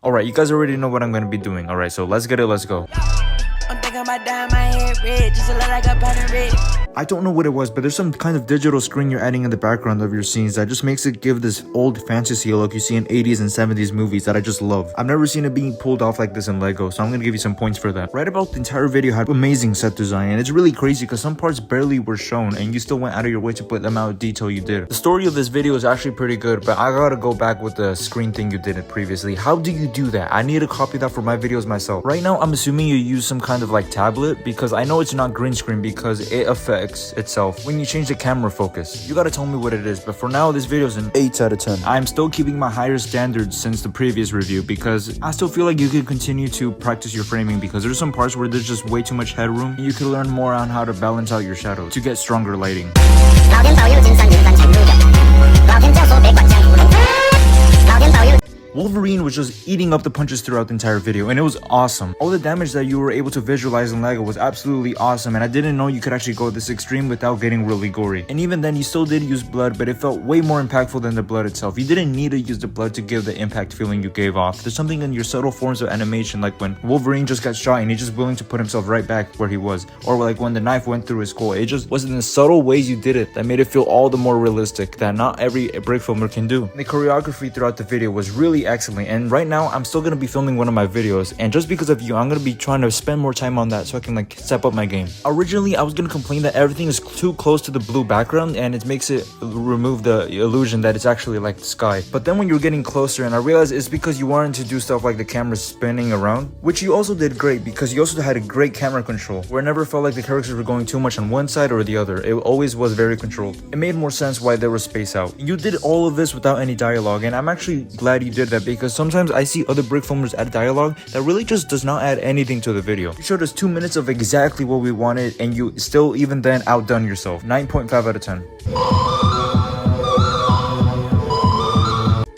Alright, you guys already know what I'm gonna be doing. Alright, so let's get it, let's go. I'm thinking about dyeing my hair red, just to look like a pattern red. I don't know what it was, but there's some kind of digital screen you're adding in the background of your scenes that just makes it give this old fantasy look you see in 80s and 70s movies that I just love. I've never seen it being pulled off like this in Lego, so I'm gonna give you some points for that. Right about the entire video had amazing set design, and it's really crazy because some parts barely were shown and you still went out of your way to put the amount of detail you did. The story of this video is actually pretty good, but I gotta go back with the screen thing you did it previously. How do you do that? I need to copy that for my videos myself. Right now, I'm assuming you use some kind of like tablet because I know it's not green screen because it affects itself when you change the camera focus. You gotta tell me what it is, but for now this video is an 8 out of 10. I'm still keeping my higher standards since the previous review because I still feel like you could continue to practice your framing because there's some parts where there's just way too much headroom and you could learn more on how to balance out your shadows to get stronger lighting. Wolverine was just eating up the punches throughout the entire video, and it was awesome. All the damage that you were able to visualize in Lego was absolutely awesome, and I didn't know you could actually go this extreme without getting really gory. And even then, you still did use blood, but it felt way more impactful than the blood itself. You didn't need to use the blood to give the impact feeling you gave off. There's something in your subtle forms of animation, like when Wolverine just got shot and he's just willing to put himself right back where he was, or like when the knife went through his skull. It just was in the subtle ways you did it that made it feel all the more realistic that not every brick filmer can do. The choreography throughout the video was really excellent, and right now I'm still gonna be filming one of my videos, and just because of you I'm gonna be trying to spend more time on that so I can like step up my game. Originally I was gonna complain that everything is too close to the blue background and it makes it remove the illusion that it's actually like the sky, but then when you're getting closer and I realized it's because you wanted to do stuff like the camera spinning around, which you also did great because you also had a great camera control where it never felt like the characters were going too much on one side or the other. It always was very controlled. It made more sense why there was space out. You did all of this without any dialogue, and I'm actually glad you did that because sometimes I see other brick filmers add dialogue that really just does not add anything to the video. You showed us 2 minutes of exactly what we wanted and you still even then outdone yourself. 9.5 out of 10.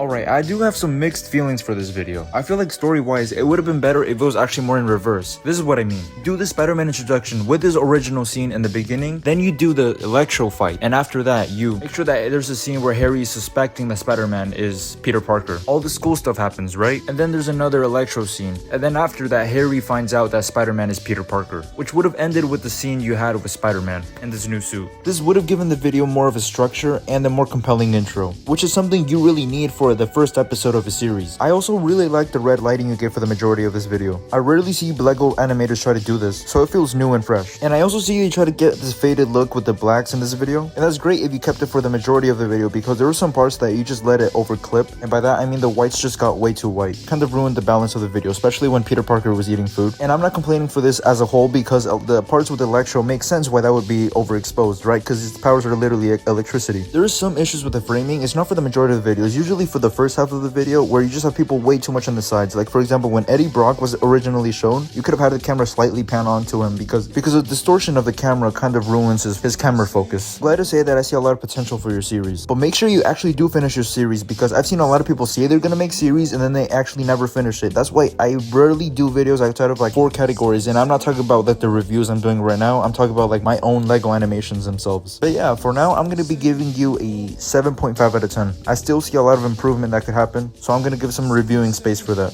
Alright, I do have some mixed feelings for this video. I feel like story-wise, it would have been better if it was actually more in reverse. This is what I mean. Do the Spider-Man introduction with his original scene in the beginning, then you do the Electro fight, and after that, you make sure that there's a scene where Harry is suspecting that Spider-Man is Peter Parker. All the school stuff happens, right? And then there's another Electro scene, and then after that, Harry finds out that Spider-Man is Peter Parker, which would have ended with the scene you had with Spider-Man in this new suit. This would have given the video more of a structure and a more compelling intro, which is something you really need for the first episode of a series. I also really like the red lighting you gave for the majority of this video. I rarely see Lego animators try to do this, so it feels new and fresh. And I also see you try to get this faded look with the blacks in this video, and that's great if you kept it for the majority of the video because there were some parts that you just let it overclip, and by that I mean the whites just got way too white. Kind of ruined the balance of the video, especially when Peter Parker was eating food. And I'm not complaining for this as a whole because the parts with Electro make sense why that would be overexposed, right? Because his powers are literally electricity. There is some issues with the framing. It's not for the majority of the video. It's usually for the first half of the video where you just have people way too much on the sides. Like for example, when Eddie Brock was originally shown, you could have had the camera slightly pan onto him because the distortion of the camera kind of ruins his camera focus. Glad to say that I see a lot of potential for your series, but make sure you actually do finish your series because I've seen a lot of people say they're gonna make series and then they actually never finish it. That's why I rarely do videos outside of like 4 categories, and I'm not talking about like the reviews I'm doing right now. I'm talking about like my own Lego animations themselves. But yeah, for now I'm gonna be giving you a 7.5 out of 10. I still see a lot of improvement that could happen, so I'm gonna give some reviewing space for that.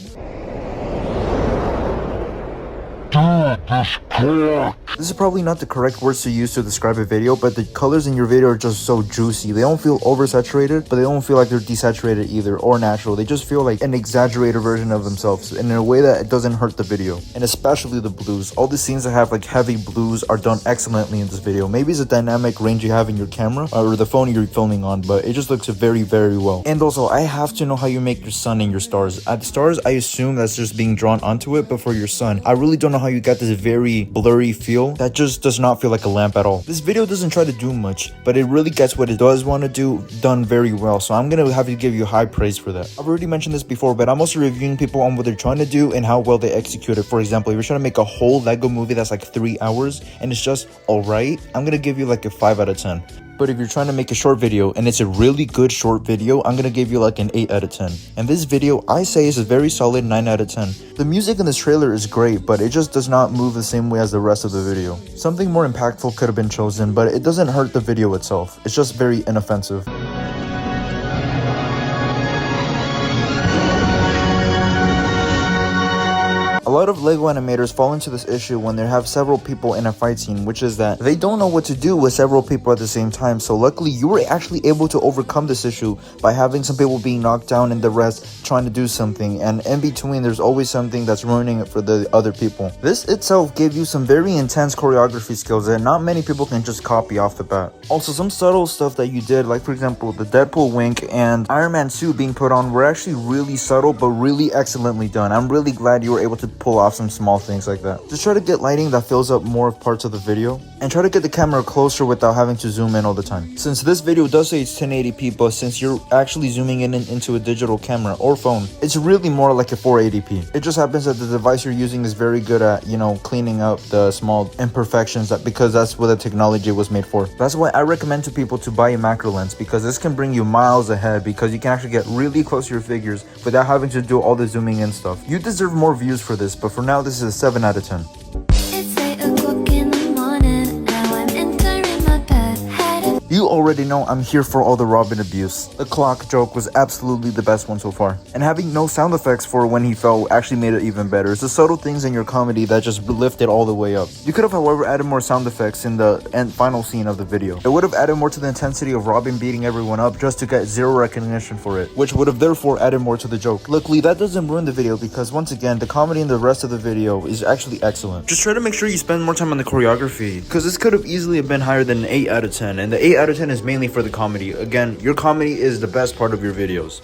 This is probably not the correct words to use to describe a video, but the colors in your video are just so juicy. They don't feel oversaturated, but they don't feel like they're desaturated either or natural. They just feel like an exaggerated version of themselves and in a way that it doesn't hurt the video. And especially the blues. All the scenes that have like heavy blues are done excellently in this video. Maybe it's a dynamic range you have in your camera or the phone you're filming on, but it just looks very, very well. And also, I have to know how you make your sun and your stars. At the stars, I assume that's just being drawn onto it, but for your sun, I really don't know how you got this very blurry feel that just does not feel like a lamp at all. This video doesn't try to do much, but it really gets what it does want to do done very well, so I'm gonna have to give you high praise for that. I've already mentioned this before, but I'm also reviewing people on what they're trying to do and how well they execute it. For example, if you're trying to make a whole Lego movie that's like 3 hours and it's just alright, I'm gonna give you like a 5 out of 10. But if you're trying to make a short video and it's a really good short video, I'm gonna give you like an 8 out of 10. And this video, I say, is a very solid 9 out of 10. The music in this trailer is great, but it just does not move the same way as the rest of the video. Something more impactful could have been chosen, but it doesn't hurt the video itself. It's just very inoffensive. lot of LEGO animators fall into this issue when they have several people in a fight scene, which is that they don't know what to do with several people at the same time. So luckily, you were actually able to overcome this issue by having some people being knocked down and the rest trying to do something, and in between there's always something that's ruining it for the other people. This itself gave you some very intense choreography skills that not many people can just copy off the bat. Also, some subtle stuff that you did, like for example the Deadpool wink and Iron Man suit being put on, were actually really subtle but really excellently done. I'm really glad you were able to pull off some small things like that. Just try to get lighting that fills up more of parts of the video, and try to get the camera closer without having to zoom in all the time. Since this video does say it's 1080p, but since you're actually zooming in into a digital camera or phone, it's really more like a 480p. It just happens that the device you're using is very good at, cleaning up the small imperfections, because that's what the technology was made for. That's why I recommend to people to buy a macro lens, because this can bring you miles ahead, because you can actually get really close to your figures without having to do all the zooming in stuff. You deserve more views for this, but for now this is a 7 out of 10. You already know I'm here for all the Robin abuse. The clock joke was absolutely the best one so far. And having no sound effects for when he fell actually made it even better. It's the subtle things in your comedy that just lift it all the way up. You could have, however, added more sound effects in the final scene of the video. It would have added more to the intensity of Robin beating everyone up just to get zero recognition for it, which would have therefore added more to the joke. Luckily, that doesn't ruin the video, because once again, the comedy in the rest of the video is actually excellent. Just try to make sure you spend more time on the choreography, because this could have easily been higher than an 8 out of 10, and the 8 out of 10 is mainly for the comedy. Again, your comedy is the best part of your videos.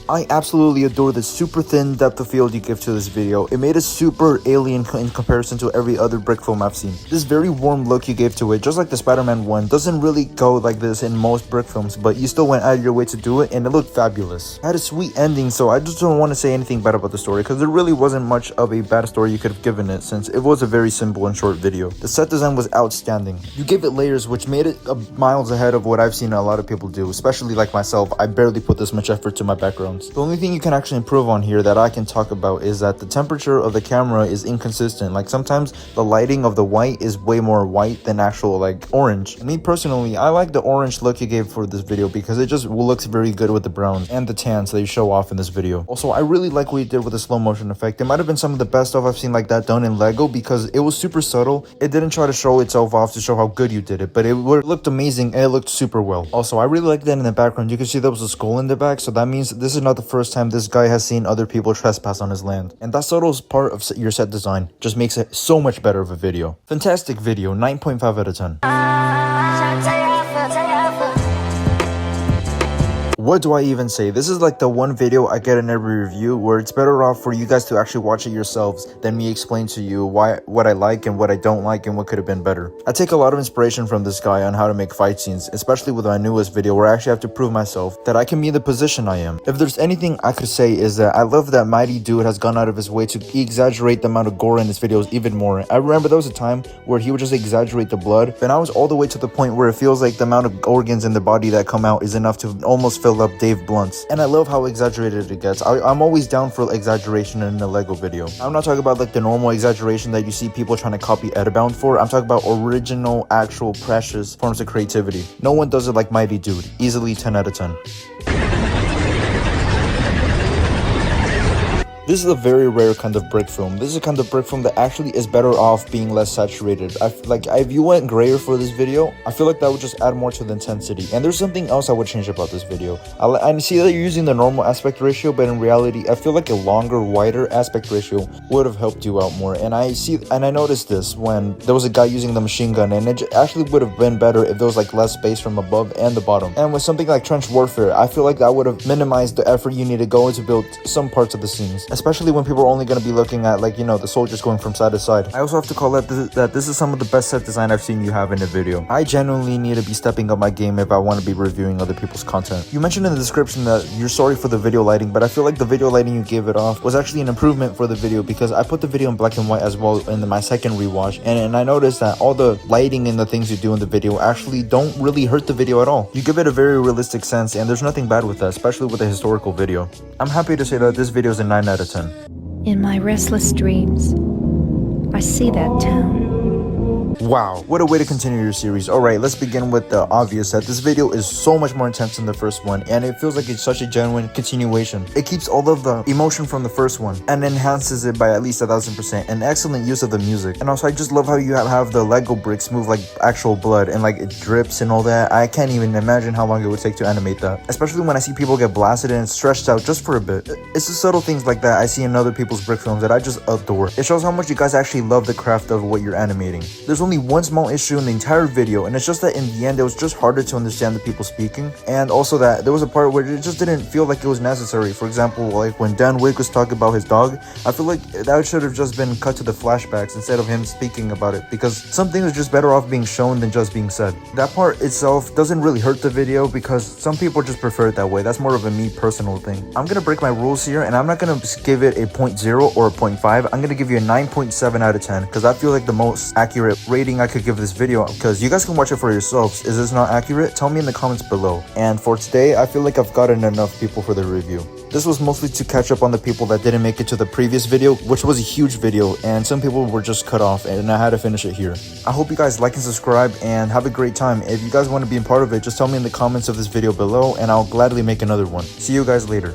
I absolutely adore the super thin depth of field you give to this video. It made it super alien in comparison to every other brick film I've seen. This very warm look you gave to it, just like the Spider-Man one, doesn't really go like this in most brick films, but you still went out of your way to do it, and it looked fabulous. It had a sweet ending, so I just don't want to say anything bad about the story, because there really wasn't much of a bad story you could have given it, since it was a very simple and short video. The set design was outstanding. You gave it layers, which made it miles ahead of what I've seen a lot of people do, especially like myself. I barely put this much effort to my backgrounds. The only thing you can actually improve on here that I can talk about is that the temperature of the camera is inconsistent. Like sometimes the lighting of the white is way more white than actual like orange. Me personally, I like the orange look you gave for this video, because it just looks very good with the browns and the tans that you show off in this video. Also, I really like what you did with the slow motion effect. It might have been some of the best stuff I've seen like that done in LEGO, because it was super subtle. It didn't try to show itself off to show how good you did it, but it looked amazing and it looked super well. Also, I really like that in the background you can see there was a skull in the back, so that means this is not the first time this guy has seen other people trespass on his land. And that subtle part of your set design just makes it so much better of a video. Fantastic video, 9.5 out of 10. What do I even say? This is like the one video I get in every review where it's better off for you guys to actually watch it yourselves than me explain to you what I like and what I don't like and what could have been better. I take a lot of inspiration from this guy on how to make fight scenes, especially with my newest video where I actually have to prove myself that I can be in the position I am. If there's anything I could say is that I love that Mighty Dude has gone out of his way to exaggerate the amount of gore in his videos even more. I remember there was a time where he would just exaggerate the blood, but now it's all the way to the point where it feels like the amount of organs in the body that come out is enough to almost fill up Dave Blunt's. And I love how exaggerated it gets. I'm always down for exaggeration in a LEGO video. I'm not talking about like the normal exaggeration that you see people trying to copy Edibound for. I'm talking about original, actual, precious forms of creativity. No one does it like Mighty Dude. Easily 10 out of 10. This is a very rare kind of brick film. This is a kind of brick film that actually is better off being less saturated. If you went grayer for this video, I feel like that would just add more to the intensity. And there's something else I would change about this video. I see that you're using the normal aspect ratio, but in reality, I feel like a longer, wider aspect ratio would have helped you out more. And I noticed this when there was a guy using the machine gun, and it actually would have been better if there was like less space from above and the bottom. And with something like trench warfare, I feel like that would have minimized the effort you need to go into build some parts of the scenes, especially when people are only going to be looking at the soldiers going from side to side. I also have to call out that this is some of the best set design I've seen you have in a video. I genuinely need to be stepping up my game if I want to be reviewing other people's content. You mentioned in the description that you're sorry for the video lighting, but I feel like the video lighting you gave it off was actually an improvement for the video, because I put the video in black and white as well in my second rewatch, and I noticed that all the lighting and the things you do in the video actually don't really hurt the video at all. You give it a very realistic sense, and there's nothing bad with that, especially with a historical video. I'm happy to say that this video is a 9 out of 10. In my restless dreams, I see that town, Wow, what a way to continue your series. Alright, let's begin with the obvious that this video is so much more intense than the first one, and it feels like it's such a genuine continuation. It keeps all of the emotion from the first one and enhances it by at least 1000%. An excellent use of the music. And also I just love how you have the Lego bricks move like actual blood and like it drips and all that. I can't even imagine how long it would take to animate that. Especially when I see people get blasted and stretched out just for a bit. It's the subtle things like that I see in other people's brick films that I just adore. It shows how much you guys actually love the craft of what you're animating. There's only one small issue in the entire video, and it's just that in the end it was just harder to understand the people speaking, and also that there was a part where it just didn't feel like it was necessary. For example, like when Dan Wick was talking about his dog, I feel like that should have just been cut to the flashbacks instead of him speaking about it, because some things are just better off being shown than just being said. That part itself doesn't really hurt the video because some people just prefer it that way. That's more of a me personal thing. I'm gonna break my rules here, and I'm not gonna give it a 0.0 or a 0.5. I'm gonna give you a 9.7 out of 10 because I feel like the most accurate rating I could give this video, because you guys can watch it for yourselves. Is this not accurate? Tell me in the comments below. And for today, I feel like I've gotten enough people for the review. This was mostly to catch up on the people that didn't make it to the previous video, which was a huge video, and some people were just cut off, and I had to finish it here. I hope you guys like and subscribe, and have a great time. If you guys want to be a part of it, just tell me in the comments of this video below, and I'll gladly make another one. See you guys later.